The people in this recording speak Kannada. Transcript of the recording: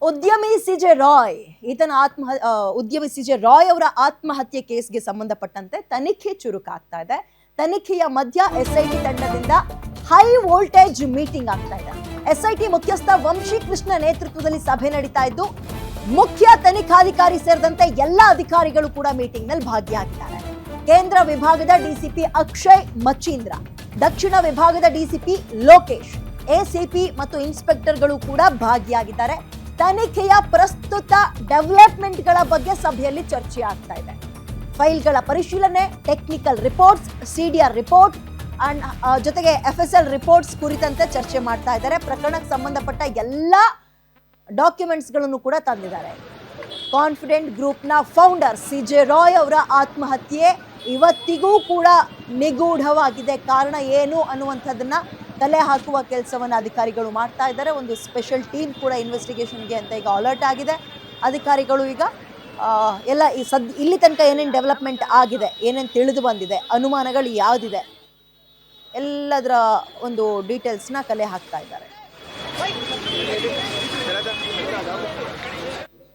ಉದ್ಯಮಿ ಸಿಜೆ ರಾಯ್ ಉದ್ಯಮಿ ಸಿಜೆ ರಾಯ್ ಅವರ ಆತ್ಮಹತ್ಯೆ ಕೇಸ್ಗೆ ಸಂಬಂಧಪಟ್ಟಂತೆ ತನಿಖೆ ಚುರುಕಾಗ್ತಾ ಇದೆ. ತನಿಖೆಯ ಮಧ್ಯ ಎಸ್ಐಟಿ ತಂಡದಿಂದ ಹೈ ವೋಲ್ಟೇಜ್ ಮೀಟಿಂಗ್ ಆಗ್ತಾ ಇದೆ. ಎಸ್ಐಟಿ ಮುಖ್ಯಸ್ಥ ವಂಶಿ ಕೃಷ್ಣ ನೇತೃತ್ವದಲ್ಲಿ ಸಭೆ ನಡೀತಾ ಇದ್ದು ಮುಖ್ಯ ತನಿಖಾಧಿಕಾರಿ ಸೇರಿದಂತೆ ಎಲ್ಲ ಅಧಿಕಾರಿಗಳು ಕೂಡ ಮೀಟಿಂಗ್ ನಲ್ಲಿ ಭಾಗಿಯಾಗಿದ್ದಾರೆ. ಕೇಂದ್ರ ವಿಭಾಗದ ಡಿಸಿಪಿ ಅಕ್ಷಯ್ ಮಚೀಂದ್ರ, ದಕ್ಷಿಣ ವಿಭಾಗದ ಡಿಸಿಪಿ ಲೋಕೇಶ್, ಎಸಿಪಿ ಮತ್ತು ಇನ್ಸ್ಪೆಕ್ಟರ್ಗಳು ಕೂಡ ಭಾಗಿಯಾಗಿದ್ದಾರೆ. ತನಿಖೆಯ ಪ್ರಸ್ತುತ ಡೆವಲಪ್ಮೆಂಟ್ಗಳ ಬಗ್ಗೆ ಸಭೆಯಲ್ಲಿ ಚರ್ಚೆ ಆಗ್ತಾ ಇದೆ. ಫೈಲ್ಗಳ ಪರಿಶೀಲನೆ, technical reports, CDR report and ಜೊತೆಗೆ FSL ರಿಪೋರ್ಟ್ಸ್ ಕುರಿತಂತೆ ಚರ್ಚೆ ಮಾಡ್ತಾ ಇದ್ದಾರೆ. ಪ್ರಕರಣಕ್ಕೆ ಸಂಬಂಧಪಟ್ಟ ಎಲ್ಲ ಡಾಕ್ಯುಮೆಂಟ್ಸ್ಗಳನ್ನು ಕೂಡ ತಂದಿದ್ದಾರೆ. ಕಾನ್ಫಿಡೆಂಟ್ ಗ್ರೂಪ್ನ ಫೌಂಡರ್ ಸಿಜೆ ರಾಯ್ ಅವರ ಆತ್ಮಹತ್ಯೆ ಇವತ್ತಿಗೂ ಕೂಡ ನಿಗೂಢವಾಗಿದೆ. ಕಾರಣ ಏನು ಅನ್ನುವಂಥದ್ದನ್ನ ತಲೆ ಹಾಕುವ ಕೆಲಸವನ್ನು ಅಧಿಕಾರಿಗಳು ಮಾಡ್ತಾ ಇದ್ದಾರೆ. ಒಂದು ಸ್ಪೆಷಲ್ ಟೀಮ್ ಕೂಡ ಇನ್ವೆಸ್ಟಿಗೇಷನ್ಗೆ ಅಂತ ಈಗ ಅಲರ್ಟ್ ಆಗಿದೆ. ಅಧಿಕಾರಿಗಳು ಈಗ ಎಲ್ಲ ಇಲ್ಲಿ ತನಕ ಏನೇನು ಡೆವಲಪ್ಮೆಂಟ್ ಆಗಿದೆ, ಏನೇನು ತಿಳಿದು ಬಂದಿದೆ, ಅನುಮಾನಗಳು ಯಾವುದಿದೆ ಎಲ್ಲದರ ಒಂದು ಡೀಟೇಲ್ಸ್ನ ಕಲೆ ಹಾಕ್ತಾ ಇದ್ದಾರೆ.